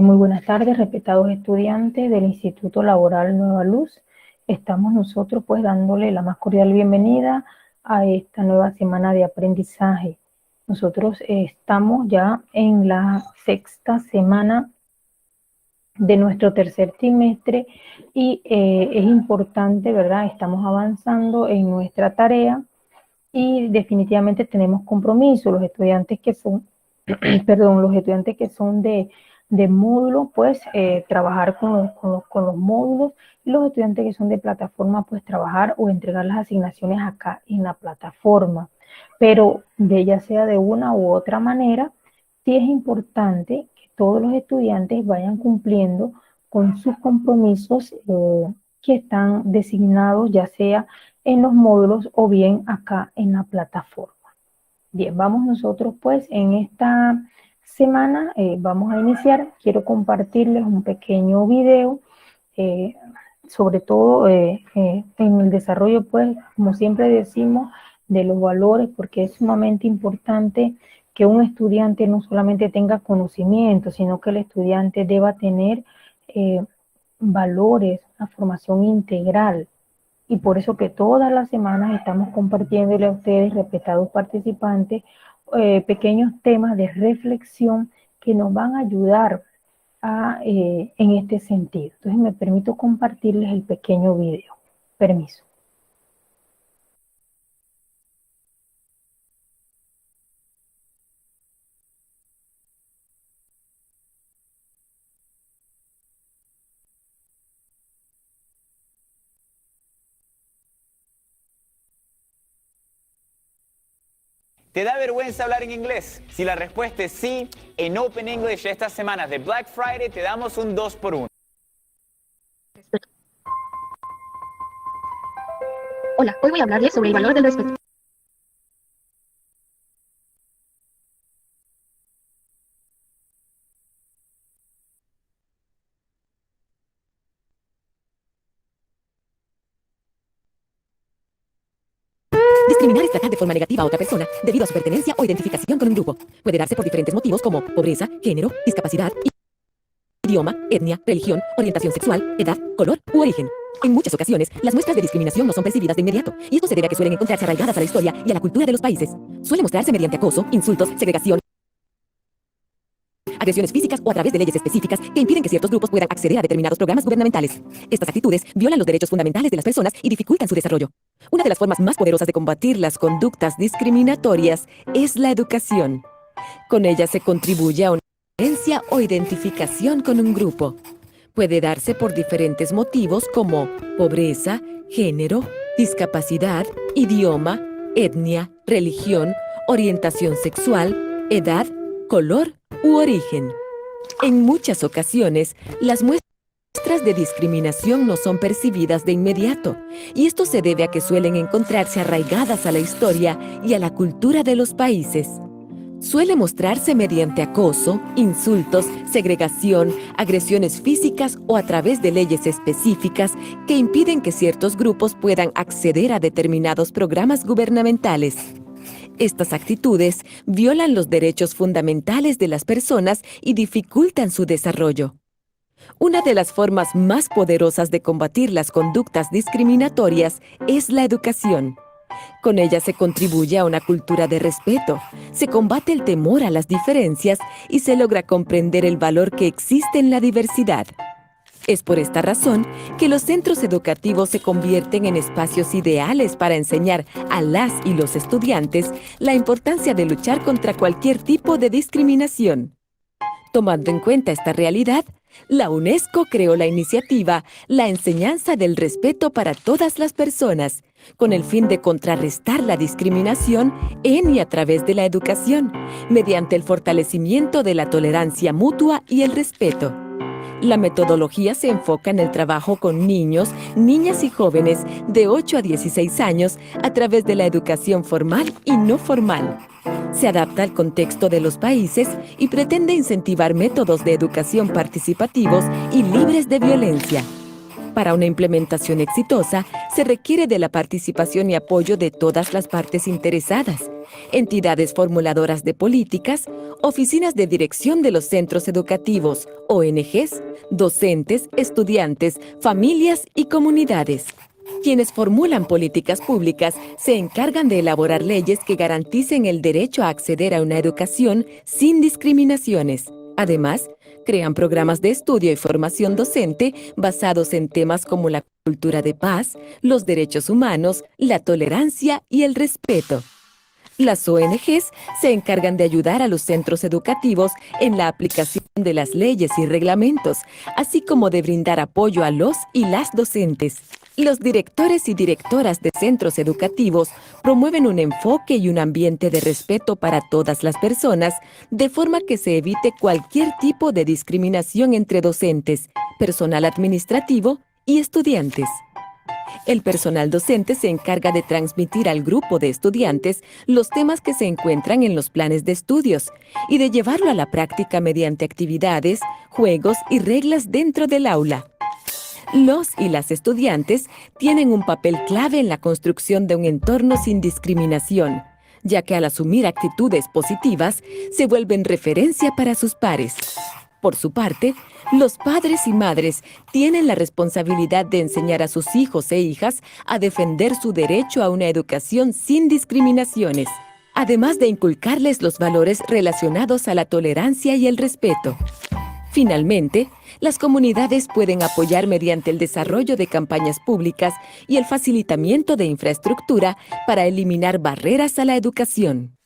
Muy buenas tardes, respetados estudiantes del Instituto Laboral Nueva Luz. Estamos nosotros pues dándole la más cordial bienvenida a esta nueva semana de aprendizaje. Nosotros estamos ya en la sexta semana de nuestro tercer trimestre y es importante, ¿verdad? Estamos avanzando en nuestra tarea y definitivamente tenemos compromiso. Los estudiantes que son, perdón, los estudiantes que son de módulo, pues trabajar con los módulos, y los estudiantes que son de plataforma, pues trabajar o entregar las asignaciones acá en la plataforma. Pero de ya sea de una u otra manera, sí es importante que todos los estudiantes vayan cumpliendo con sus compromisos que están designados, ya sea en los módulos o bien acá en la plataforma. Bien, vamos nosotros pues en esta semana, vamos a iniciar. Quiero compartirles un pequeño video, sobre todo en el desarrollo, pues, como siempre decimos, de los valores, porque es sumamente importante que un estudiante no solamente tenga conocimiento, sino que el estudiante deba tener valores, una formación integral. Y por eso que todas las semanas estamos compartiéndole a ustedes, respetados participantes, pequeños temas de reflexión que nos van a ayudar en este sentido. Entonces me permito compartirles el pequeño video. Permiso. ¿Te da vergüenza hablar en inglés? Si la respuesta es sí, en Open English estas semanas de Black Friday te damos un 2x1. Hola, hoy voy a hablarles sobre el valor del respeto. Discriminar es tratar de forma negativa a otra persona debido a su pertenencia o identificación con un grupo. Puede darse por diferentes motivos como pobreza, género, discapacidad, idioma, etnia, religión, orientación sexual, edad, color u origen. En muchas ocasiones, las muestras de discriminación no son percibidas de inmediato, y esto se debe a que suelen encontrarse arraigadas a la historia y a la cultura de los países. Suele mostrarse mediante acoso, insultos, segregación, agresiones físicas o a través de leyes específicas que impiden que ciertos grupos puedan acceder a determinados programas gubernamentales. Estas actitudes violan los derechos fundamentales de las personas y dificultan su desarrollo. Una de las formas más poderosas de combatir las conductas discriminatorias es la educación. Con ella se contribuye a una preferencia o identificación con un grupo. Puede darse por diferentes motivos como pobreza, género, discapacidad, idioma, etnia, religión, orientación sexual, edad, color u origen. En muchas ocasiones, las muestras de discriminación no son percibidas de inmediato, y esto se debe a que suelen encontrarse arraigadas a la historia y a la cultura de los países. Suele mostrarse mediante acoso, insultos, segregación, agresiones físicas o a través de leyes específicas que impiden que ciertos grupos puedan acceder a determinados programas gubernamentales. Estas actitudes violan los derechos fundamentales de las personas y dificultan su desarrollo. Una de las formas más poderosas de combatir las conductas discriminatorias es la educación. Con ella se contribuye a una cultura de respeto, se combate el temor a las diferencias y se logra comprender el valor que existe en la diversidad. Es por esta razón que los centros educativos se convierten en espacios ideales para enseñar a las y los estudiantes la importancia de luchar contra cualquier tipo de discriminación. Tomando en cuenta esta realidad, la UNESCO creó la iniciativa La Enseñanza del Respeto para Todas las Personas, con el fin de contrarrestar la discriminación en y a través de la educación, mediante el fortalecimiento de la tolerancia mutua y el respeto. La metodología se enfoca en el trabajo con niños, niñas y jóvenes de 8 a 16 años a través de la educación formal y no formal. Se adapta al contexto de los países y pretende incentivar métodos de educación participativos y libres de violencia. Para una implementación exitosa, se requiere de la participación y apoyo de todas las partes interesadas, entidades formuladoras de políticas, oficinas de dirección de los centros educativos, ONGs, docentes, estudiantes, familias y comunidades. Quienes formulan políticas públicas se encargan de elaborar leyes que garanticen el derecho a acceder a una educación sin discriminaciones. Además, crean programas de estudio y formación docente basados en temas como la cultura de paz, los derechos humanos, la tolerancia y el respeto. Las ONGs se encargan de ayudar a los centros educativos en la aplicación de las leyes y reglamentos, así como de brindar apoyo a los y las docentes. Los directores y directoras de centros educativos promueven un enfoque y un ambiente de respeto para todas las personas, de forma que se evite cualquier tipo de discriminación entre docentes, personal administrativo y estudiantes. El personal docente se encarga de transmitir al grupo de estudiantes los temas que se encuentran en los planes de estudios y de llevarlo a la práctica mediante actividades, juegos y reglas dentro del aula. Los y las estudiantes tienen un papel clave en la construcción de un entorno sin discriminación, ya que al asumir actitudes positivas, se vuelven referencia para sus pares. Por su parte, los padres y madres tienen la responsabilidad de enseñar a sus hijos e hijas a defender su derecho a una educación sin discriminaciones, además de inculcarles los valores relacionados a la tolerancia y el respeto. Finalmente, las comunidades pueden apoyar mediante el desarrollo de campañas públicas y el facilitamiento de infraestructura para eliminar barreras a la educación.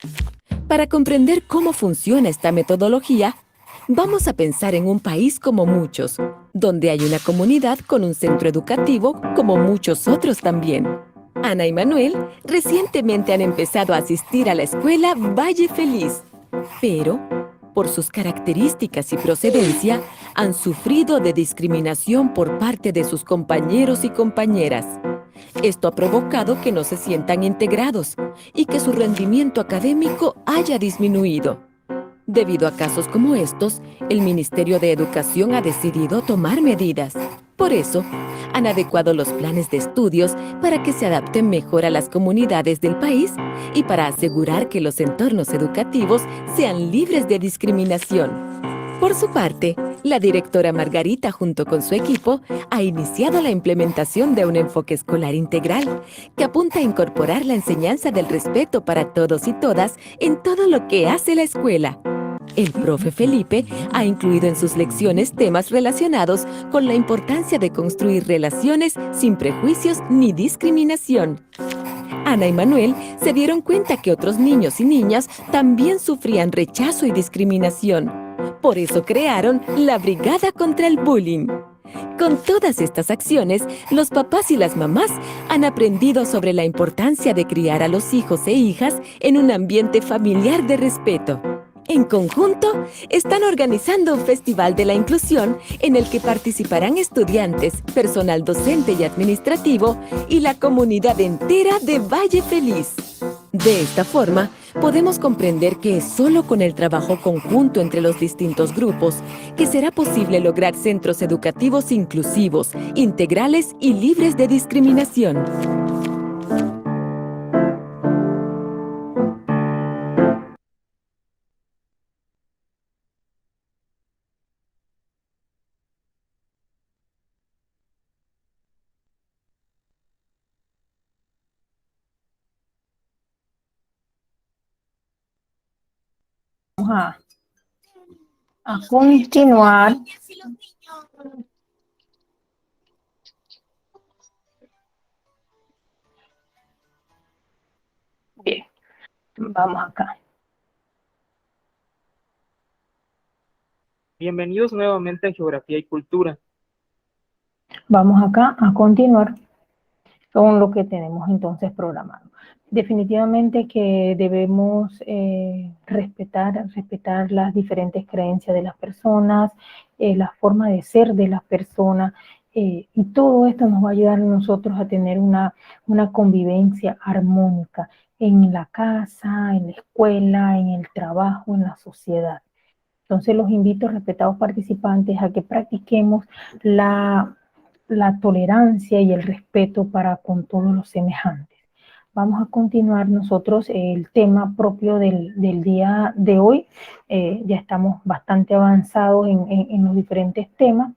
Para comprender cómo funciona esta metodología, vamos a pensar en un país como muchos, donde hay una comunidad con un centro educativo como muchos otros también. Ana y Manuel recientemente han empezado a asistir a la escuela Valle Feliz, pero por sus características y procedencia, han sufrido de discriminación por parte de sus compañeros y compañeras. Esto ha provocado que no se sientan integrados y que su rendimiento académico haya disminuido. Debido a casos como estos, el Ministerio de Educación ha decidido tomar medidas. Por eso, han adecuado los planes de estudios para que se adapten mejor a las comunidades del país y para asegurar que los entornos educativos sean libres de discriminación. Por su parte, la directora Margarita, junto con su equipo, ha iniciado la implementación de un enfoque escolar integral que apunta a incorporar la enseñanza del respeto para todos y todas en todo lo que hace la escuela. El profe Felipe ha incluido en sus lecciones temas relacionados con la importancia de construir relaciones sin prejuicios ni discriminación. Ana y Manuel se dieron cuenta que otros niños y niñas también sufrían rechazo y discriminación. Por eso crearon la Brigada contra el Bullying. Con todas estas acciones, los papás y las mamás han aprendido sobre la importancia de criar a los hijos e hijas en un ambiente familiar de respeto. En conjunto, están organizando un festival de la inclusión en el que participarán estudiantes, personal docente y administrativo y la comunidad entera de Valle Feliz. De esta forma, podemos comprender que es solo con el trabajo conjunto entre los distintos grupos que será posible lograr centros educativos inclusivos, integrales y libres de discriminación. Vamos a continuar. Bien, vamos acá. Bienvenidos nuevamente a Geografía y Cultura. Vamos acá a continuar con lo que tenemos entonces programado. Definitivamente que debemos respetar las diferentes creencias de las personas, la forma de ser de las personas, y todo esto nos va a ayudar a nosotros a tener una convivencia armónica en la casa, en la escuela, en el trabajo, en la sociedad. Entonces los invito, respetados participantes, a que practiquemos la la tolerancia y el respeto para con todos los semejantes. Vamos a continuar nosotros el tema propio del día de hoy. Ya estamos bastante avanzados en los diferentes temas.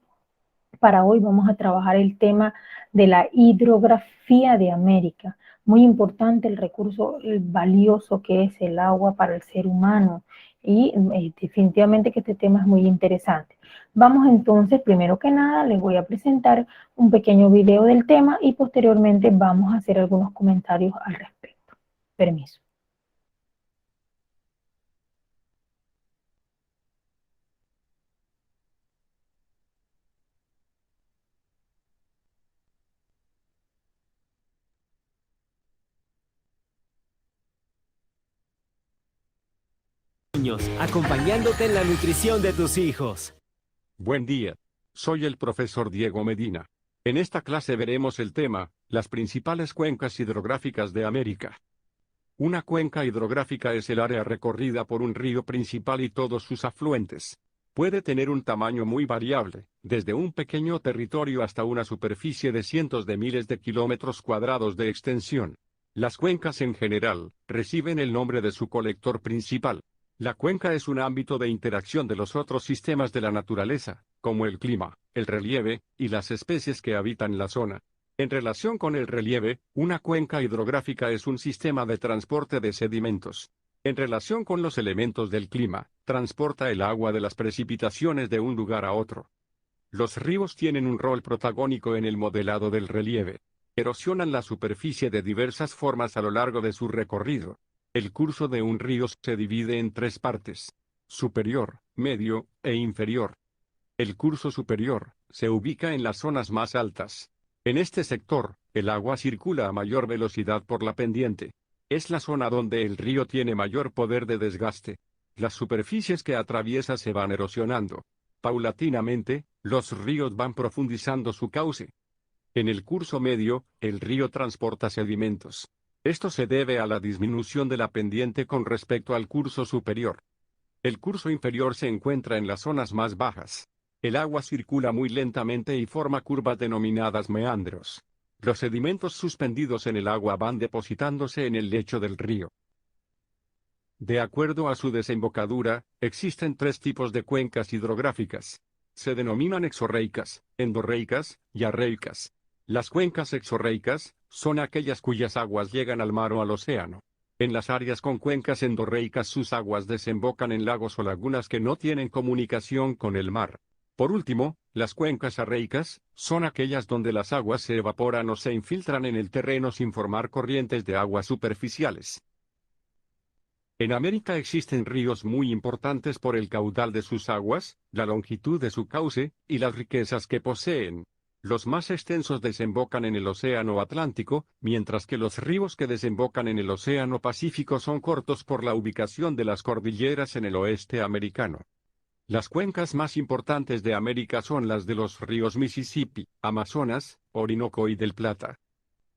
Para hoy vamos a trabajar el tema de la hidrografía de América. Muy importante el recurso valioso que es el agua para el ser humano y definitivamente que este tema es muy interesante. Vamos entonces, primero que nada, les voy a presentar un pequeño video del tema y posteriormente vamos a hacer algunos comentarios al respecto. Permiso. Acompañándote en la nutrición de tus hijos. Buen día. Soy el profesor Diego Medina. En esta clase veremos el tema, las principales cuencas hidrográficas de América. Una cuenca hidrográfica es el área recorrida por un río principal y todos sus afluentes. Puede tener un tamaño muy variable, desde un pequeño territorio hasta una superficie de cientos de miles de kilómetros cuadrados de extensión. Las cuencas en general reciben el nombre de su colector principal. La cuenca es un ámbito de interacción de los otros sistemas de la naturaleza, como el clima, el relieve, y las especies que habitan la zona. En relación con el relieve, una cuenca hidrográfica es un sistema de transporte de sedimentos. En relación con los elementos del clima, transporta el agua de las precipitaciones de un lugar a otro. Los ríos tienen un rol protagónico en el modelado del relieve. Erosionan la superficie de diversas formas a lo largo de su recorrido. El curso de un río se divide en tres partes: superior, medio e inferior. El curso superior se ubica en las zonas más altas. En este sector, el agua circula a mayor velocidad por la pendiente. Es la zona donde el río tiene mayor poder de desgaste. Las superficies que atraviesa se van erosionando. Paulatinamente, los ríos van profundizando su cauce. En el curso medio, el río transporta sedimentos. Esto se debe a la disminución de la pendiente con respecto al curso superior. El curso inferior se encuentra en las zonas más bajas. El agua circula muy lentamente y forma curvas denominadas meandros. Los sedimentos suspendidos en el agua van depositándose en el lecho del río. De acuerdo a su desembocadura, existen tres tipos de cuencas hidrográficas. Se denominan exorreicas, endorreicas y arreicas. Las cuencas exorreicas son aquellas cuyas aguas llegan al mar o al océano. En las áreas con cuencas endorreicas sus aguas desembocan en lagos o lagunas que no tienen comunicación con el mar. Por último, las cuencas arreicas son aquellas donde las aguas se evaporan o se infiltran en el terreno sin formar corrientes de aguas superficiales. En América existen ríos muy importantes por el caudal de sus aguas, la longitud de su cauce y las riquezas que poseen. Los más extensos desembocan en el Océano Atlántico, mientras que los ríos que desembocan en el Océano Pacífico son cortos por la ubicación de las cordilleras en el oeste americano. Las cuencas más importantes de América son las de los ríos Mississippi, Amazonas, Orinoco y del Plata.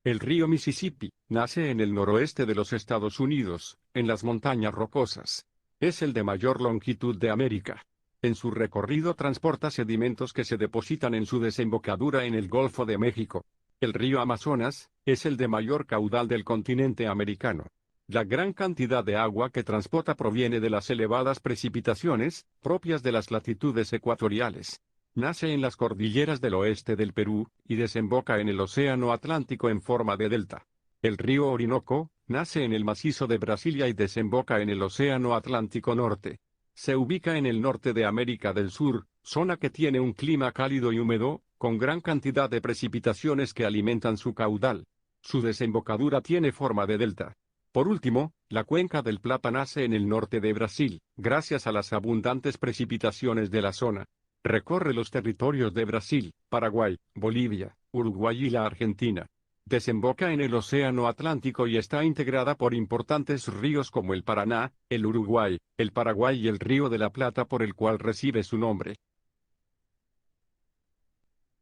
El río Mississippi nace en el noroeste de los Estados Unidos, en las montañas rocosas. Es el de mayor longitud de América. En su recorrido transporta sedimentos que se depositan en su desembocadura en el Golfo de México. El río Amazonas es el de mayor caudal del continente americano. La gran cantidad de agua que transporta proviene de las elevadas precipitaciones, propias de las latitudes ecuatoriales. Nace en las cordilleras del oeste del Perú, y desemboca en el Océano Atlántico en forma de delta. El río Orinoco nace en el macizo de Brasilia y desemboca en el Océano Atlántico Norte. Se ubica en el norte de América del Sur, zona que tiene un clima cálido y húmedo, con gran cantidad de precipitaciones que alimentan su caudal. Su desembocadura tiene forma de delta. Por último, la cuenca del Plata nace en el norte de Brasil, gracias a las abundantes precipitaciones de la zona. Recorre los territorios de Brasil, Paraguay, Bolivia, Uruguay y la Argentina. Desemboca en el Océano Atlántico y está integrada por importantes ríos como el Paraná, el Uruguay, el Paraguay y el Río de la Plata, por el cual recibe su nombre.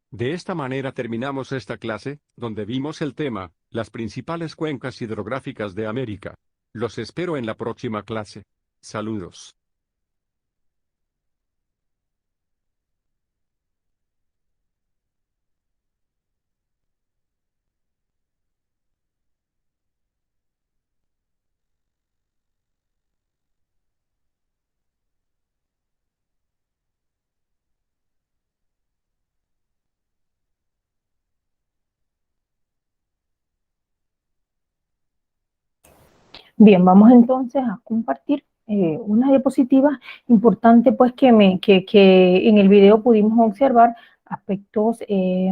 De esta manera terminamos esta clase, donde vimos el tema, las principales cuencas hidrográficas de América. Los espero en la próxima clase. Saludos. Bien, vamos entonces a compartir una diapositiva importante, pues que en el video pudimos observar aspectos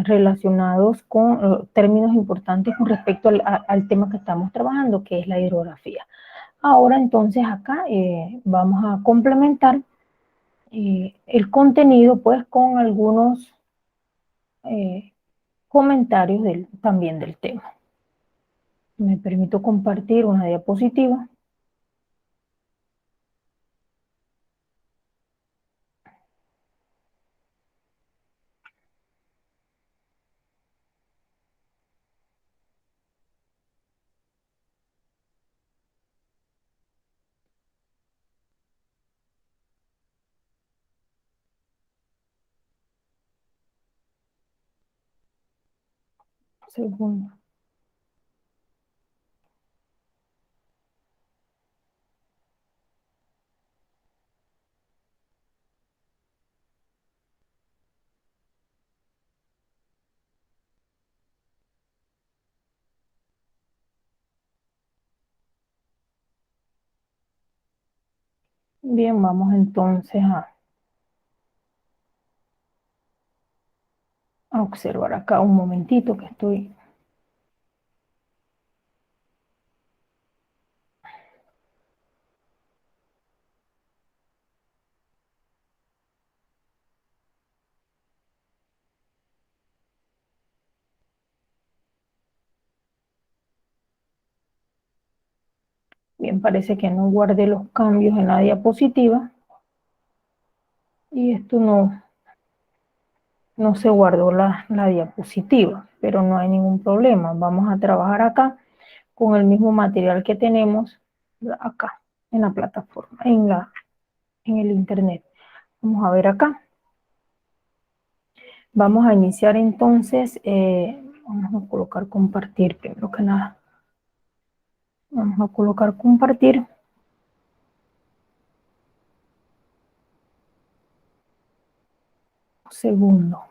relacionados con términos importantes con respecto al tema que estamos trabajando, que es la hidrografía. Ahora entonces acá vamos a complementar el contenido pues con algunos comentarios también del tema. Me permito compartir una diapositiva. Segundo. Bien, vamos entonces a observar acá un momentito que estoy. Bien, parece que no guardé los cambios en la diapositiva y esto no se guardó la diapositiva, pero no hay ningún problema. Vamos a trabajar acá con el mismo material que tenemos acá en la plataforma, en el internet. Vamos a ver acá. Vamos a iniciar entonces, vamos a colocar compartir primero que nada. Vamos a colocar compartir. Segundo.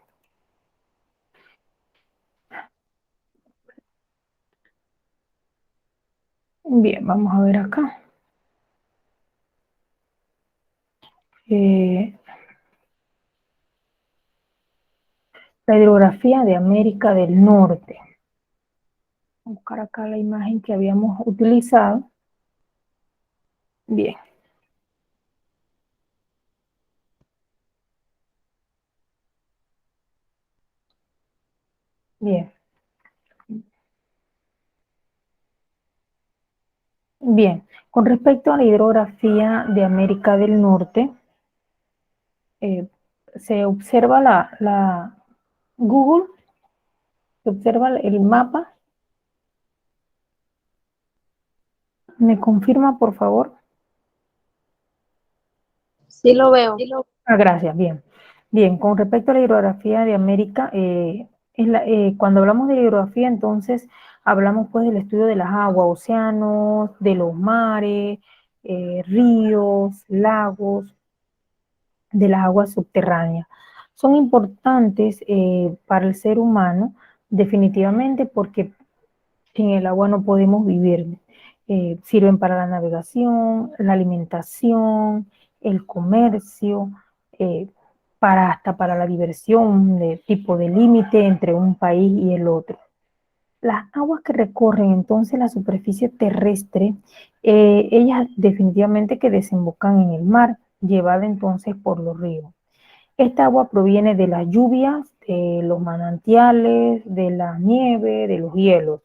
Bien, vamos a ver acá. La hidrografía de América del Norte. Vamos a buscar acá la imagen que habíamos utilizado. Bien. Bien. Bien. Con respecto a la hidrografía de América del Norte, se observa Google, se observa el mapa. ¿Me confirma, por favor? Sí lo veo. Gracias, bien. Bien, con respecto a la hidrografía de América, cuando hablamos de hidrografía, entonces hablamos pues del estudio de las aguas, océanos, de los mares, ríos, lagos, de las aguas subterráneas. Son importantes para el ser humano, definitivamente, porque sin el agua no podemos vivir. Sirven para la navegación, la alimentación, el comercio, hasta para la diversión, de tipo de límite entre un país y el otro. Las aguas que recorren entonces la superficie terrestre, ellas definitivamente que desembocan en el mar, llevada entonces por los ríos. Esta agua proviene de las lluvias, de los manantiales, de la nieve, de los hielos.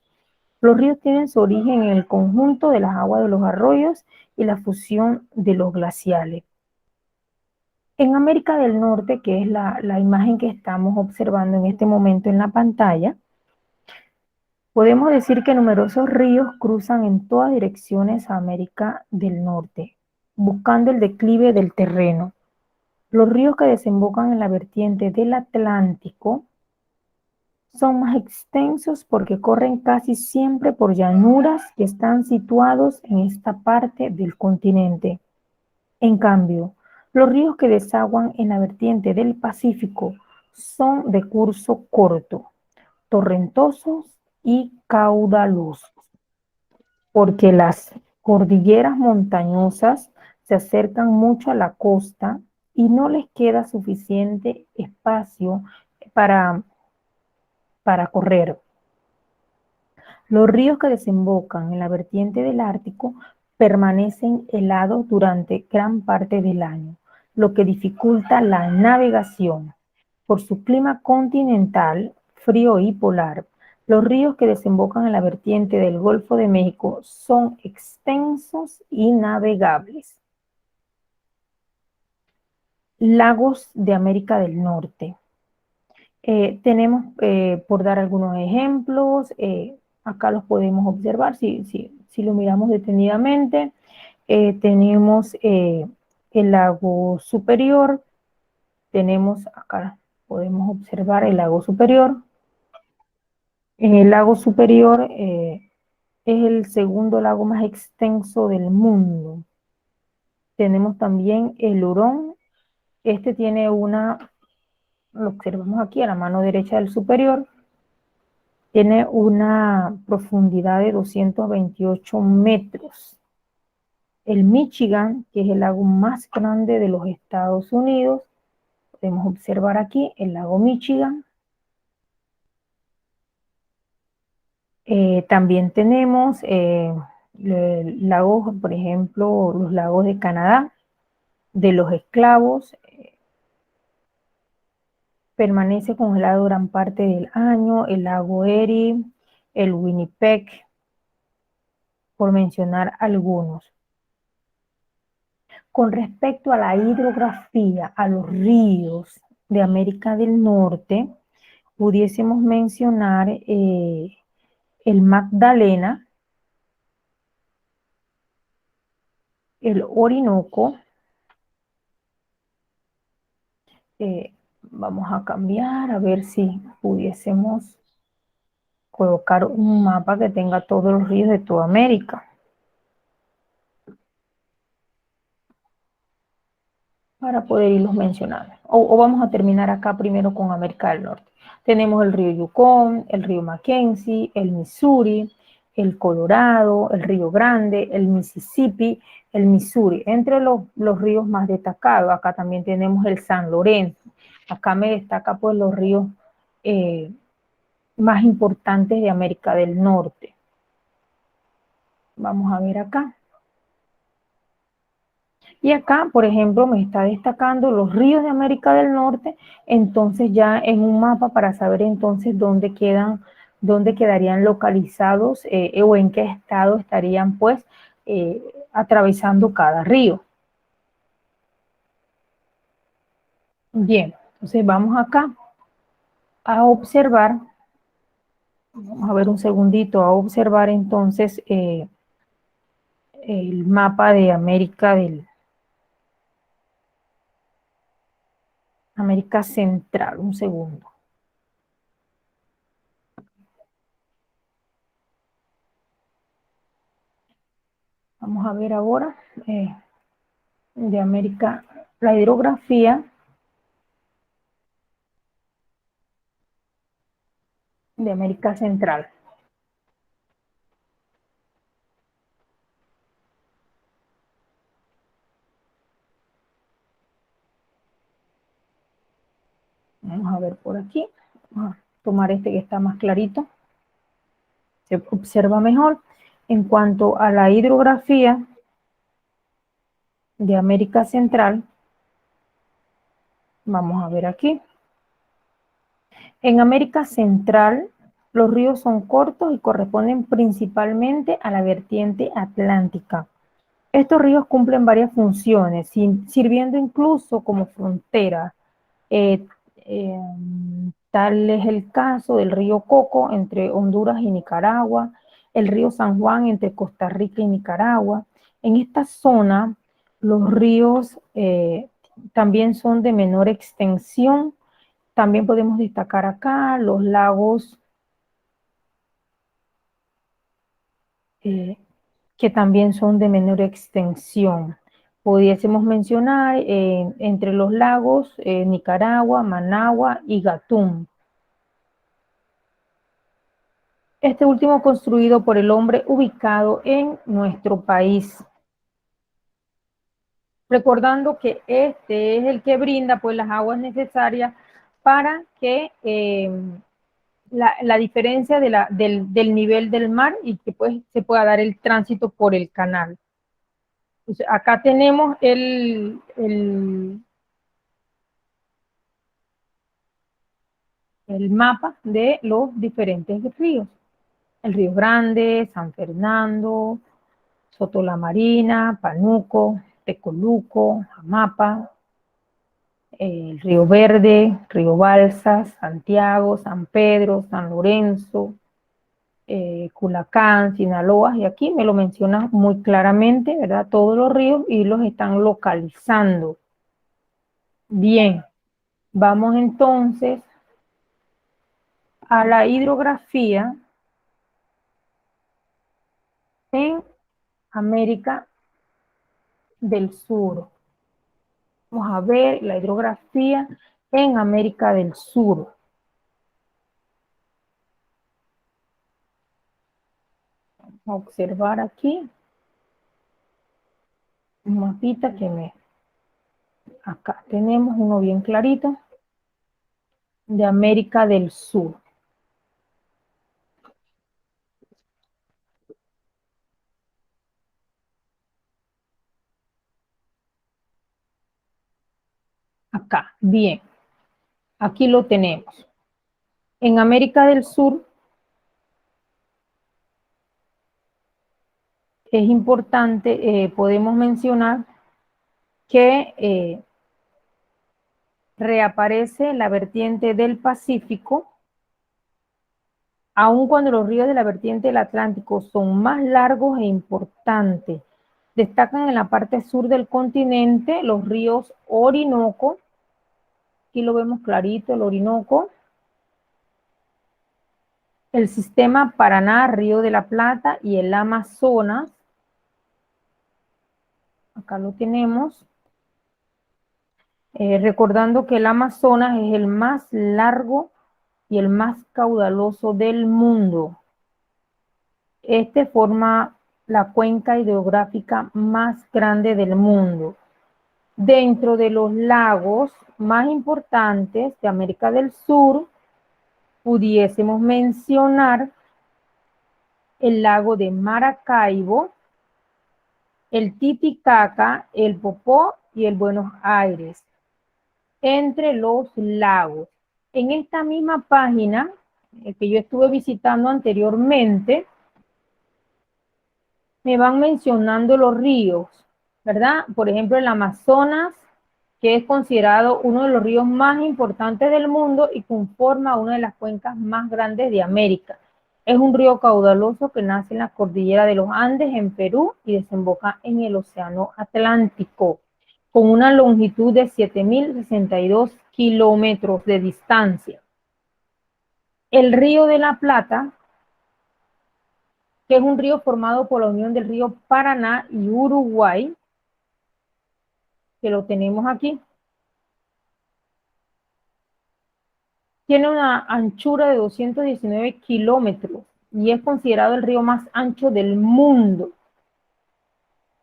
Los ríos tienen su origen en el conjunto de las aguas de los arroyos y la fusión de los glaciales. En América del Norte, que es la imagen que estamos observando en este momento en la pantalla, podemos decir que numerosos ríos cruzan en todas direcciones a América del Norte, buscando el declive del terreno. Los ríos que desembocan en la vertiente del Atlántico son más extensos porque corren casi siempre por llanuras que están situados en esta parte del continente. En cambio, los ríos que desaguan en la vertiente del Pacífico son de curso corto, torrentosos y caudalosos, porque las cordilleras montañosas se acercan mucho a la costa y no les queda suficiente espacio para, para correr. Los ríos que desembocan en la vertiente del Ártico permanecen helados durante gran parte del año, lo que dificulta la navegación. Por su clima continental, frío y polar, los ríos que desembocan en la vertiente del Golfo de México son extensos y navegables. Lagos de América del Norte. Tenemos, por dar algunos ejemplos, acá los podemos observar si lo miramos detenidamente. Tenemos el lago Superior, tenemos acá, podemos observar el lago Superior. El lago Superior es el segundo lago más extenso del mundo. Tenemos también el Hurón. Este tiene lo observamos aquí a la mano derecha del Superior. Tiene una profundidad de 228 metros. El Michigan, que es el lago más grande de los Estados Unidos, podemos observar aquí el lago Michigan. También tenemos lagos, por ejemplo, los lagos de Canadá, de los esclavos, permanece congelado gran parte del año, el lago Erie, el Winnipeg, por mencionar algunos. Con respecto a la hidrografía, a los ríos de América del Norte, pudiésemos mencionar el Magdalena, el Orinoco. Vamos a cambiar a ver si pudiésemos colocar un mapa que tenga todos los ríos de toda América. Para poder irlos mencionando. O vamos a terminar acá primero con América del Norte. Tenemos el río Yukon, el río Mackenzie, el Missouri, el Colorado, el Río Grande, el Mississippi, el Missouri. Entre los ríos más destacados, acá también tenemos el San Lorenzo. Acá me destaca pues los ríos más importantes de América del Norte. Vamos a ver acá. Y acá, por ejemplo, me está destacando los ríos de América del Norte, entonces ya en un mapa para saber entonces dónde quedarían localizados o en qué estado estarían pues atravesando cada río. Bien, entonces vamos acá a observar, vamos a ver un segundito, a observar entonces el mapa de América Central, un segundo. Vamos a ver ahora de América, la hidrografía de América Central. Vamos a ver por aquí. Vamos a tomar este que está más clarito. Se observa mejor. En cuanto a la hidrografía de América Central, vamos a ver aquí. En América Central, los ríos son cortos y corresponden principalmente a la vertiente atlántica. Estos ríos cumplen varias funciones, sirviendo incluso como frontera. Tal es el caso del río Coco entre Honduras y Nicaragua, el río San Juan entre Costa Rica y Nicaragua. En esta zona, los ríos también son de menor extensión. También podemos destacar acá los lagos que también son de menor extensión. Pudiésemos mencionar entre los lagos Nicaragua, Managua y Gatún. Este último construido por el hombre ubicado en nuestro país. Recordando que este es el que brinda pues las aguas necesarias para que la diferencia del nivel del mar y que pues se pueda dar el tránsito por el canal. Entonces, acá tenemos el mapa de los diferentes ríos. El Río Grande, San Fernando, Soto la Marina, Panuco, Tecoluco, Amapa, el Río Verde, Río Balsas, Santiago, San Pedro, San Lorenzo, Culacán, Sinaloa, y aquí me lo menciona muy claramente, ¿verdad? Todos los ríos y los están localizando. Bien, vamos entonces a la hidrografía en América del Sur. Vamos a ver la hidrografía en América del Sur. Vamos a observar aquí un mapita acá tenemos uno bien clarito de América del Sur. Acá, bien. Aquí lo tenemos. En América del Sur es importante, podemos mencionar que reaparece la vertiente del Pacífico, aun cuando los ríos de la vertiente del Atlántico son más largos e importantes. Destacan en la parte sur del continente los ríos Orinoco, aquí lo vemos clarito, el Orinoco, el sistema Paraná, Río de la Plata y el Amazonas. Acá lo tenemos. Recordando que el Amazonas es el más largo y el más caudaloso del mundo. Este forma la cuenca hidrográfica más grande del mundo. Dentro de los lagos más importantes de América del Sur, pudiésemos mencionar el lago de Maracaibo, el Titicaca, el Popó y el Buenos Aires, entre los lagos. En esta misma página que yo estuve visitando anteriormente, me van mencionando los ríos, ¿verdad? Por ejemplo, el Amazonas, que es considerado uno de los ríos más importantes del mundo y conforma una de las cuencas más grandes de América. Es un río caudaloso que nace en la cordillera de los Andes en Perú y desemboca en el Océano Atlántico, con una longitud de 7.062 kilómetros de distancia. El Río de la Plata, que es un río formado por la unión del río Paraná y Uruguay, que lo tenemos aquí. Tiene una anchura de 219 kilómetros y es considerado el río más ancho del mundo.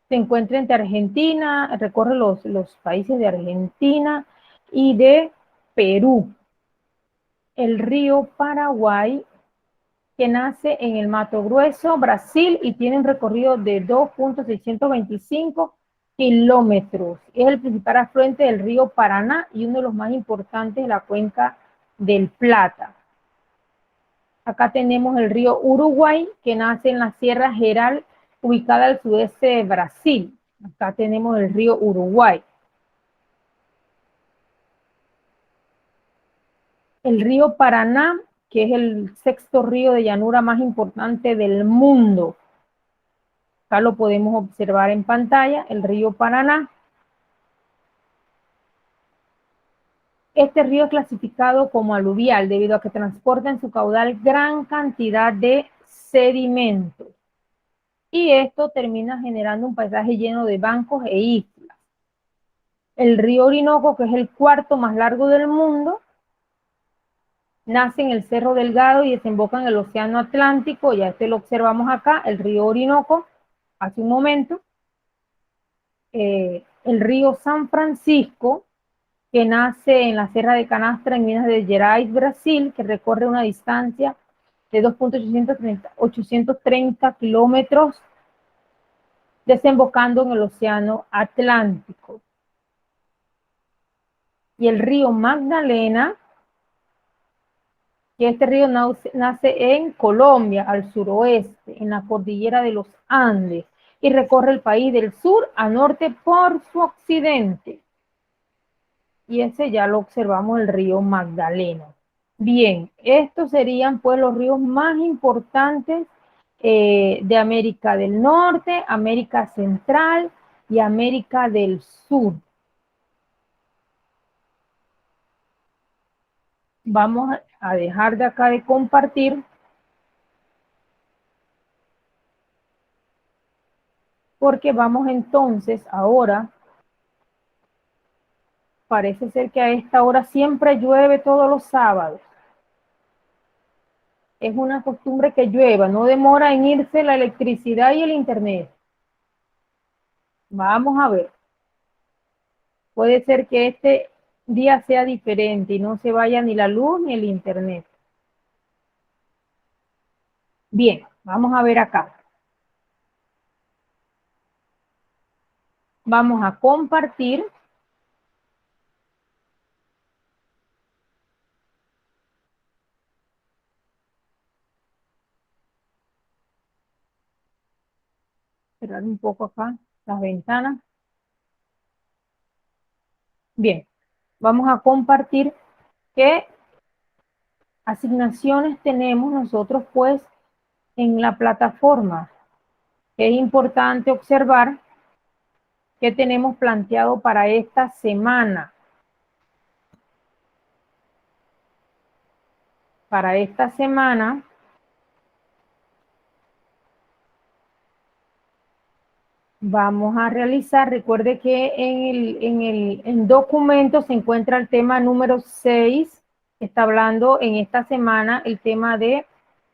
Se encuentra entre Argentina, recorre los países de Argentina y de Perú. El río Paraguay, que nace en el Mato Grosso, Brasil, y tiene un recorrido de 2.625 kilómetros. Es el principal afluente del río Paraná y uno de los más importantes de la cuenca del Plata. Acá tenemos el río Uruguay, que nace en la Sierra Geral, ubicada al sudeste de Brasil. Acá tenemos el río Uruguay. El río Paraná, que es el sexto río de llanura más importante del mundo. Acá lo podemos observar en pantalla, el río Paraná. Este río es clasificado como aluvial debido a que transporta en su caudal gran cantidad de sedimentos. Y esto termina generando un paisaje lleno de bancos e islas. El río Orinoco, que es el cuarto más largo del mundo, nace en el Cerro Delgado y desemboca en el Océano Atlántico. Ya lo observamos acá, el río Orinoco, hace un momento. El río San Francisco, que nace en la Serra de Canastra, en Minas Gerais, Brasil, que recorre una distancia de 2.830 kilómetros, desembocando en el Océano Atlántico. Y el río Magdalena, que este río nace en Colombia, al suroeste, en la cordillera de los Andes, y recorre el país del sur a norte por su occidente. Y ese ya lo observamos, el río Magdalena. Bien, estos serían pues los ríos más importantes de América del Norte, América Central y América del Sur. Vamos a dejar de acá de compartir, porque vamos entonces ahora, parece ser que a esta hora siempre llueve todos los sábados. Es una costumbre que llueva, no demora en irse la electricidad y el internet. Vamos a ver. Puede ser que este día sea diferente y no se vaya ni la luz ni el internet. Bien, vamos a ver acá. Vamos a compartir. Cerrar un poco acá las ventanas. Bien, vamos a compartir qué asignaciones tenemos nosotros pues en la plataforma. Es importante observar qué tenemos planteado para esta semana. Para esta semana vamos a realizar, recuerde que en documento se encuentra el tema número 6, está hablando en esta semana el tema de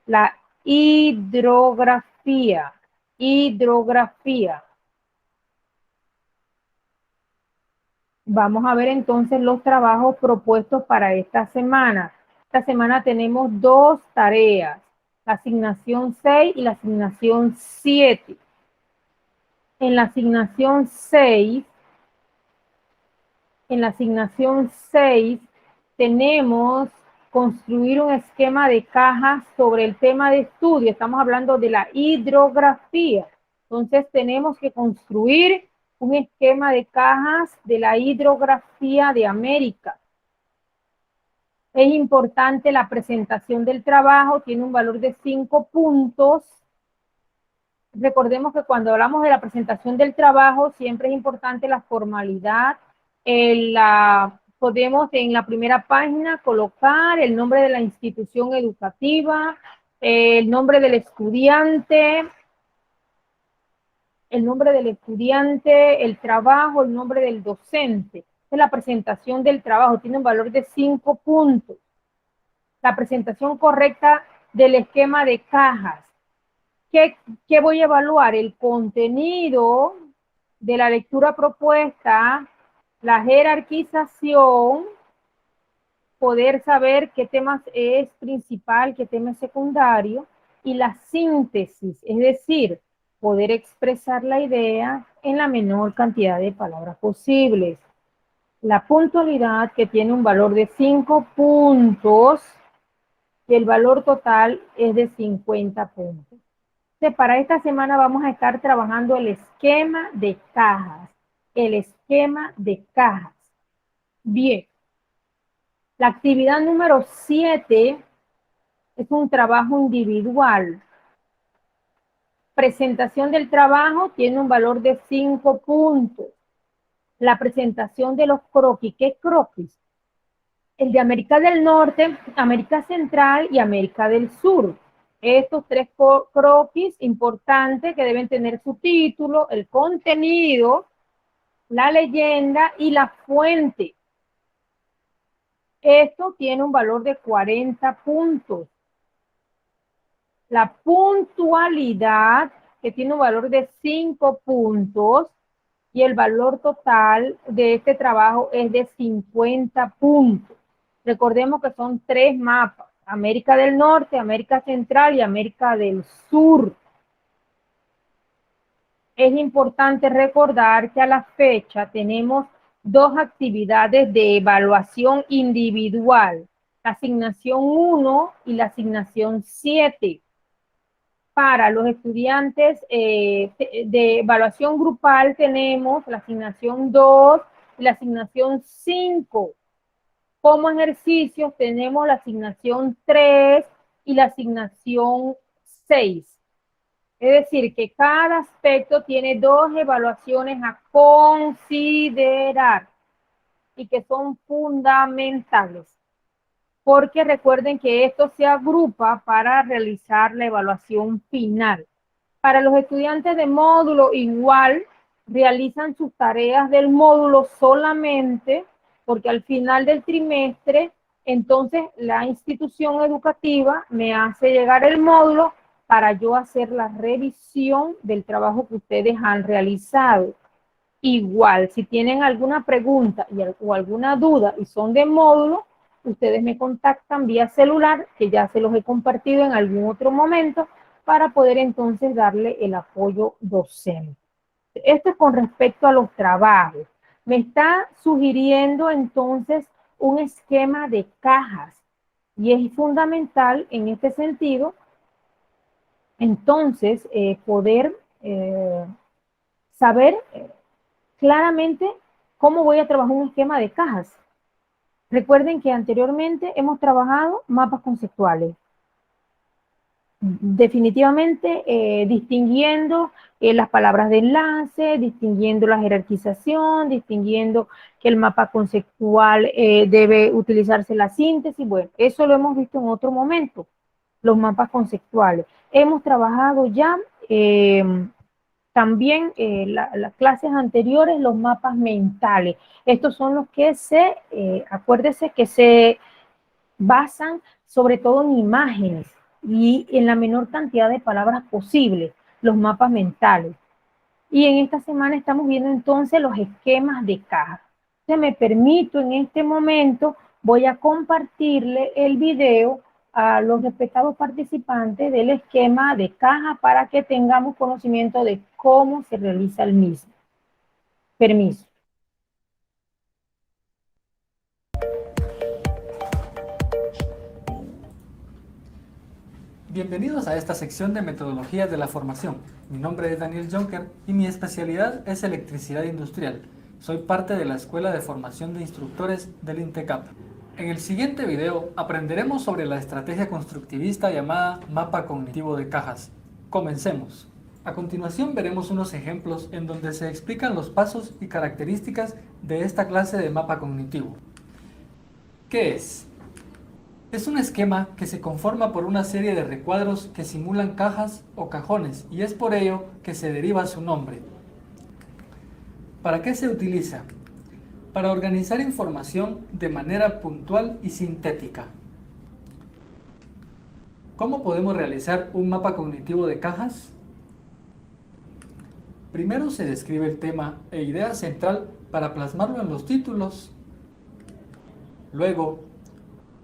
la hidrografía. Hidrografía. Vamos a ver entonces los trabajos propuestos para esta semana. Esta semana tenemos dos tareas, la asignación 6 y la asignación 7. En la asignación 6, tenemos construir un esquema de cajas sobre el tema de estudio. Estamos hablando de la hidrografía. Entonces tenemos que construir un esquema de cajas de la hidrografía de América. Es importante la presentación del trabajo, tiene un valor de 5 puntos. Recordemos que cuando hablamos de la presentación del trabajo, siempre es importante la formalidad. Podemos en la primera página colocar el nombre de la institución educativa, el nombre del estudiante, el trabajo, el nombre del docente. Es la presentación del trabajo, tiene un valor de 5 puntos. La presentación correcta del esquema de cajas. ¿Qué voy a evaluar? El contenido de la lectura propuesta, la jerarquización, poder saber qué tema es principal, qué tema es secundario, y la síntesis, es decir, poder expresar la idea en la menor cantidad de palabras posibles. La puntualidad, que tiene un valor de 5 puntos, y el valor total es de 50 puntos. Para esta semana vamos a estar trabajando el esquema de cajas. El esquema de cajas. Bien. La actividad número 7 es un trabajo individual. Presentación del trabajo tiene un valor de 5 puntos. La presentación de los croquis. ¿Qué croquis? El de América del Norte, América Central y América del Sur. Estos 3 croquis importantes que deben tener su título, el contenido, la leyenda y la fuente. Esto tiene un valor de 40 puntos. La puntualidad, que tiene un valor de 5 puntos, y el valor total de este trabajo es de 50 puntos. Recordemos que son 3 mapas: América del Norte, América Central y América del Sur. Es importante recordar que a la fecha tenemos 2 actividades de evaluación individual: la asignación 1 y la asignación 7. Para los estudiantes de evaluación grupal tenemos la asignación 2 y la asignación 5. Como ejercicios tenemos la asignación 3 y la asignación 6. Es decir, que cada aspecto tiene 2 evaluaciones a considerar y que son fundamentales, porque recuerden que esto se agrupa para realizar la evaluación final. Para los estudiantes de módulo igual, realizan sus tareas del módulo solamente, porque al final del trimestre, entonces la institución educativa me hace llegar el módulo para yo hacer la revisión del trabajo que ustedes han realizado. Igual, si tienen alguna pregunta o alguna duda y son de módulo, ustedes me contactan vía celular, que ya se los he compartido en algún otro momento, para poder entonces darle el apoyo docente. Esto es con respecto a los trabajos. Me está sugiriendo entonces un esquema de cajas, y es fundamental en este sentido entonces poder saber claramente cómo voy a trabajar un esquema de cajas. Recuerden que anteriormente hemos trabajado mapas conceptuales. Definitivamente distinguiendo las palabras de enlace, distinguiendo la jerarquización, distinguiendo que el mapa conceptual debe utilizarse la síntesis. Bueno, eso lo hemos visto en otro momento, los mapas conceptuales. Hemos trabajado ya también las clases anteriores, los mapas mentales. Estos son los que acuérdese que se basan sobre todo en imágenes y en la menor cantidad de palabras posible, los mapas mentales. Y en esta semana estamos viendo entonces los esquemas de caja. Si me permito en este momento, voy a compartirle el video a los respetados participantes del esquema de caja para que tengamos conocimiento de cómo se realiza el mismo. Permiso. Bienvenidos a esta sección de metodologías de la formación. Mi nombre es Daniel Jonker y mi especialidad es electricidad industrial. Soy parte de la Escuela de Formación de Instructores del INTECAP. En el siguiente video aprenderemos sobre la estrategia constructivista llamada mapa cognitivo de cajas. Comencemos. A continuación veremos unos ejemplos en donde se explican los pasos y características de esta clase de mapa cognitivo. ¿Qué es? Es un esquema que se conforma por una serie de recuadros que simulan cajas o cajones, y es por ello que se deriva su nombre. ¿Para qué se utiliza? Para organizar información de manera puntual y sintética. ¿Cómo podemos realizar un mapa cognitivo de cajas? Primero se describe el tema e idea central para plasmarlo en los títulos. Luego,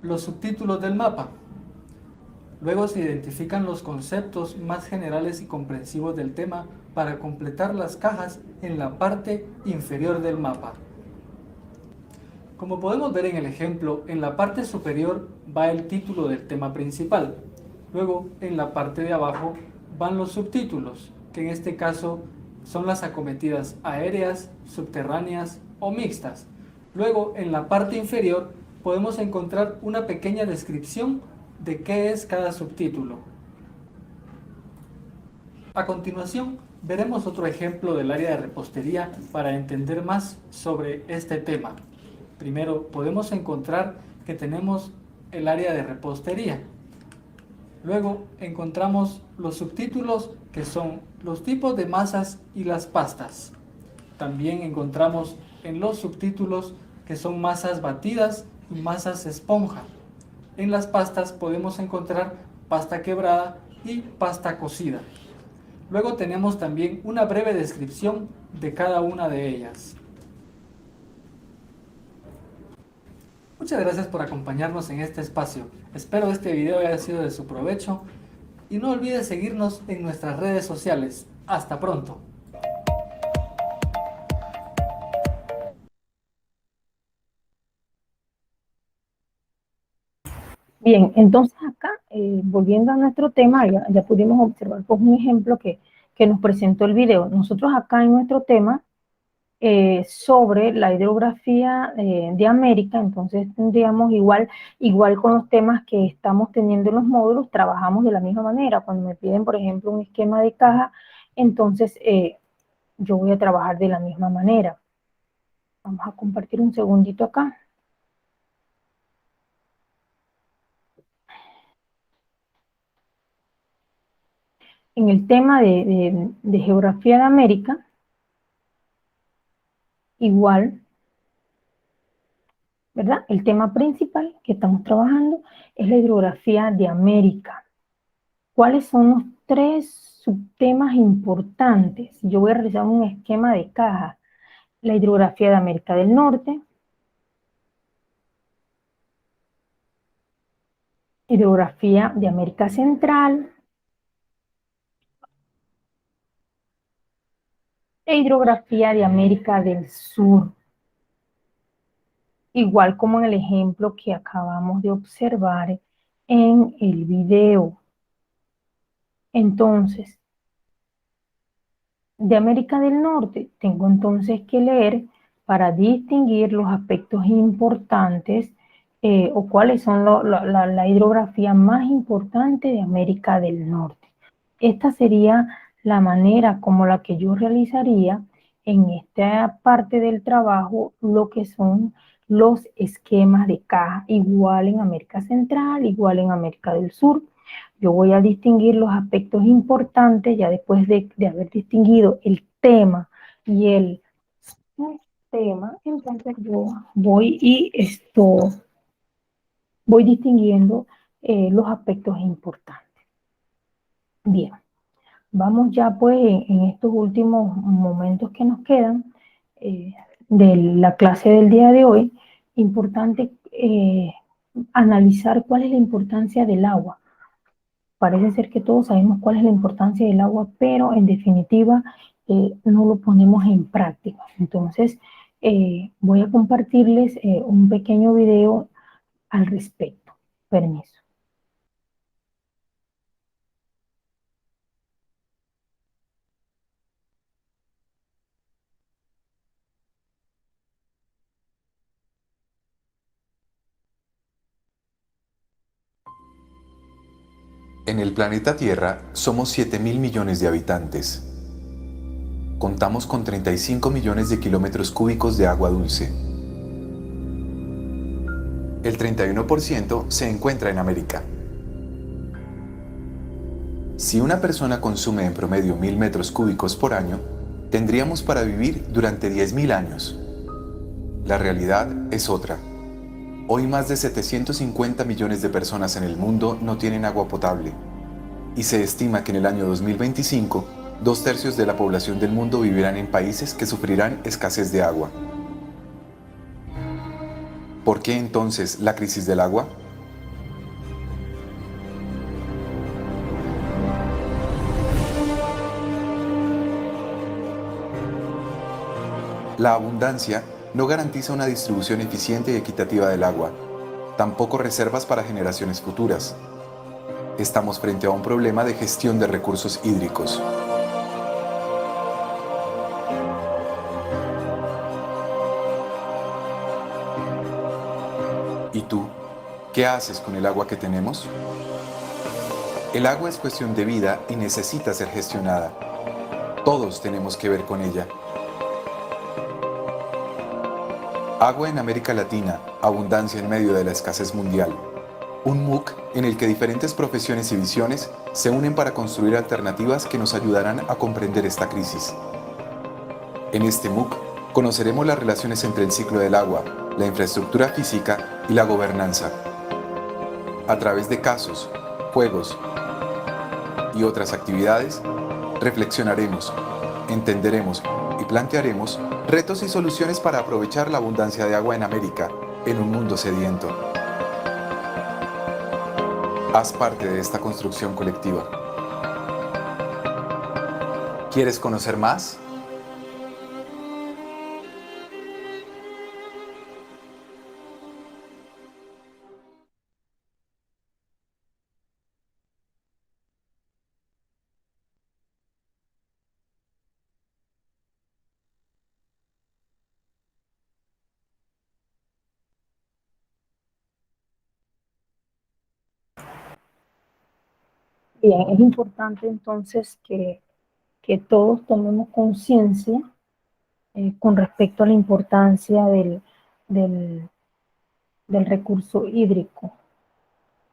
los subtítulos del mapa. Luego se identifican los conceptos más generales y comprensivos del tema para completar las cajas en la parte inferior del mapa. Como podemos ver en el ejemplo, en la parte superior va el título del tema principal. Luego, en la parte de abajo van los subtítulos, que en este caso son las acometidas aéreas, subterráneas o mixtas. Luego, en la parte inferior podemos encontrar una pequeña descripción de qué es cada subtítulo. A continuación, veremos otro ejemplo del área de repostería para entender más sobre este tema. Primero, podemos encontrar que tenemos el área de repostería. Luego, encontramos los subtítulos, que son los tipos de masas y las pastas. También encontramos en los subtítulos que son masas batidas y masas esponja. En las pastas podemos encontrar pasta quebrada y pasta cocida. Luego tenemos también una breve descripción de cada una de ellas. Muchas gracias por acompañarnos en este espacio. Espero este video haya sido de su provecho y no olvides seguirnos en nuestras redes sociales. Hasta pronto. Bien, entonces acá, volviendo a nuestro tema, ya pudimos observar pues, un ejemplo que nos presentó el video. Nosotros acá en nuestro tema, sobre la hidrografía de América, entonces tendríamos igual con los temas que estamos teniendo en los módulos, trabajamos de la misma manera. Cuando me piden, por ejemplo, un esquema de caja, entonces yo voy a trabajar de la misma manera. Vamos a compartir un segundito acá. En el tema de geografía de América, igual, ¿verdad? El tema principal que estamos trabajando es la hidrografía de América. ¿Cuáles son los 3 subtemas importantes? Yo voy a realizar un esquema de caja. La hidrografía de América del Norte, hidrografía de América Central e hidrografía de América del Sur. Igual como en el ejemplo que acabamos de observar en el video. Entonces, de América del Norte, tengo entonces que leer para distinguir los aspectos importantes o cuáles son la hidrografía más importante de América del Norte. Esta sería la manera como la que yo realizaría en esta parte del trabajo lo que son los esquemas de caja, igual en América Central, igual en América del Sur. Yo voy a distinguir los aspectos importantes ya después de haber distinguido el tema y el tema, entonces yo voy voy distinguiendo los aspectos importantes. Bien, vamos ya pues en estos últimos momentos que nos quedan de la clase del día de hoy, importante analizar cuál es la importancia del agua. Parece ser que todos sabemos cuál es la importancia del agua, pero en definitiva no lo ponemos en práctica. Entonces, voy a compartirles un pequeño video al respecto. Permiso. En el planeta Tierra somos 7.000 millones de habitantes. Contamos con 35 millones de kilómetros cúbicos de agua dulce. El 31% se encuentra en América. Si una persona consume en promedio 1.000 metros cúbicos por año, tendríamos para vivir durante 10.000 años. La realidad es otra. Hoy más de 750 millones de personas en el mundo no tienen agua potable, y se estima que en el año 2025, 2/3 de la población del mundo vivirán en países que sufrirán escasez de agua. ¿Por qué entonces la crisis del agua? La abundancia no garantiza una distribución eficiente y equitativa del agua, tampoco reservas para generaciones futuras. Estamos frente a un problema de gestión de recursos hídricos. ¿Y tú? ¿Qué haces con el agua que tenemos? El agua es cuestión de vida y necesita ser gestionada. Todos tenemos que ver con ella. Agua en América Latina, abundancia en medio de la escasez mundial. Un MOOC en el que diferentes profesiones y visiones se unen para construir alternativas que nos ayudarán a comprender esta crisis. En este MOOC conoceremos las relaciones entre el ciclo del agua, la infraestructura física y la gobernanza. A través de casos, juegos y otras actividades, reflexionaremos, entenderemos y plantearemos retos y soluciones para aprovechar la abundancia de agua en América en un mundo sediento. Haz parte de esta construcción colectiva. ¿Quieres conocer más? Bien, es importante entonces que todos tomemos conciencia con respecto a la importancia del, del recurso hídrico.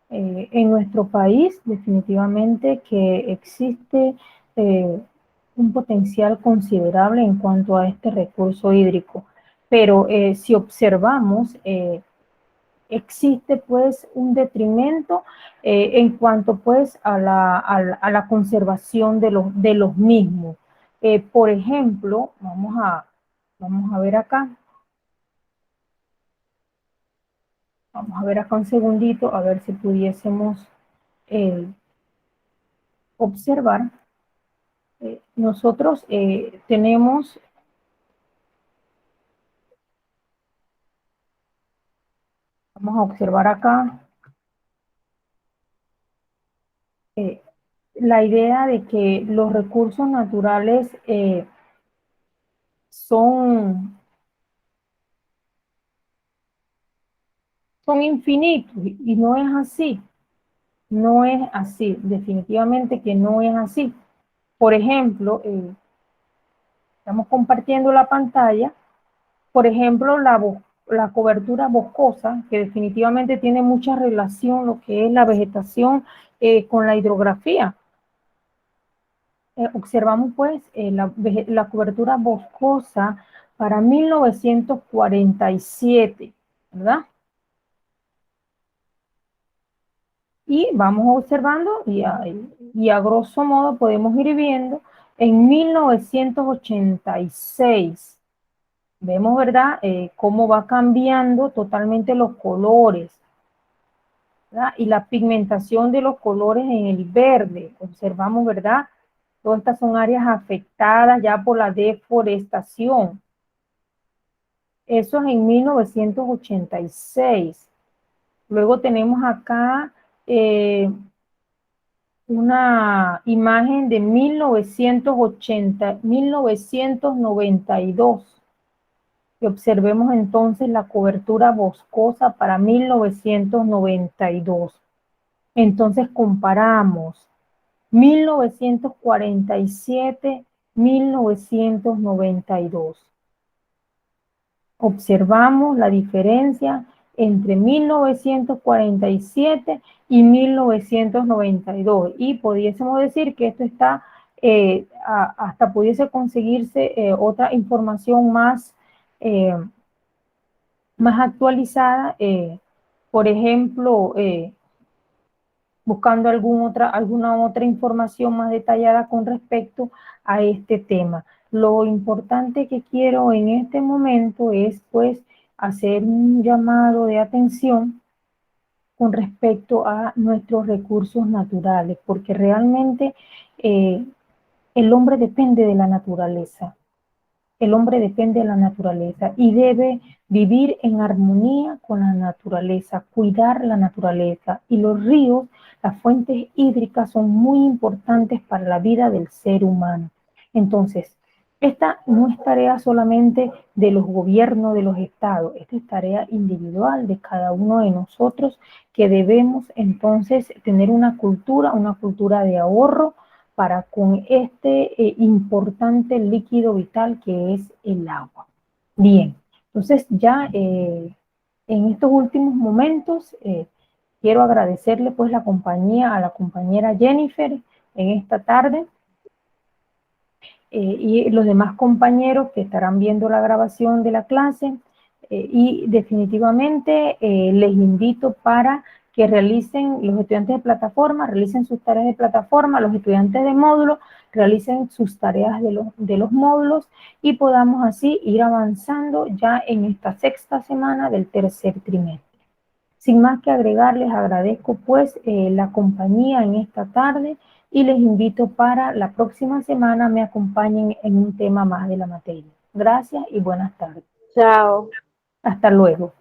En nuestro país definitivamente que existe un potencial considerable en cuanto a este recurso hídrico, pero si observamos, existe pues un detrimento en cuanto pues a la conservación de los mismos. Por ejemplo, vamos a ver acá. Vamos a ver acá un segundito, a ver si pudiésemos observar. Nosotros tenemos, vamos a observar acá, la idea de que los recursos naturales son infinitos y no es así. No es así, definitivamente que no es así. Por ejemplo, estamos compartiendo la pantalla. Por ejemplo, la cobertura boscosa, que definitivamente tiene mucha relación lo que es la vegetación con la hidrografía. Observamos pues la cobertura boscosa para 1947, ¿verdad? Y vamos observando y a grosso modo podemos ir viendo en 1986. Vemos, ¿verdad? Cómo va cambiando totalmente los colores, ¿verdad? Y la pigmentación de los colores en el verde. Observamos, ¿verdad? Todas estas son áreas afectadas ya por la deforestación. Eso es en 1986. Luego tenemos acá una imagen de 1992. Y observemos entonces la cobertura boscosa para 1992. Entonces comparamos 1947, 1992. Observamos la diferencia entre 1947 y 1992. Y pudiésemos decir que esto está, hasta pudiese conseguirse otra información más actualizada, por ejemplo, buscando alguna otra información más detallada con respecto a este tema. Lo importante que quiero en este momento es pues hacer un llamado de atención con respecto a nuestros recursos naturales, porque realmente el hombre depende de la naturaleza. El hombre depende de la naturaleza y debe vivir en armonía con la naturaleza, cuidar la naturaleza. Y los ríos, las fuentes hídricas son muy importantes para la vida del ser humano. Entonces, esta no es tarea solamente de los gobiernos de los estados, esta es tarea individual de cada uno de nosotros, que debemos entonces tener una cultura de ahorro para con este importante líquido vital que es el agua. Bien, entonces ya en estos últimos momentos quiero agradecerle pues la compañía a la compañera Jennifer en esta tarde y los demás compañeros que estarán viendo la grabación de la clase. Y definitivamente les invito para que realicen, los estudiantes de plataforma, realicen sus tareas de plataforma, los estudiantes de módulo, realicen sus tareas de los módulos y podamos así ir avanzando ya en esta sexta semana del tercer trimestre. Sin más que agregar, les agradezco pues la compañía en esta tarde y les invito para la próxima semana me acompañen en un tema más de la materia. Gracias y buenas tardes. Chao. Hasta luego.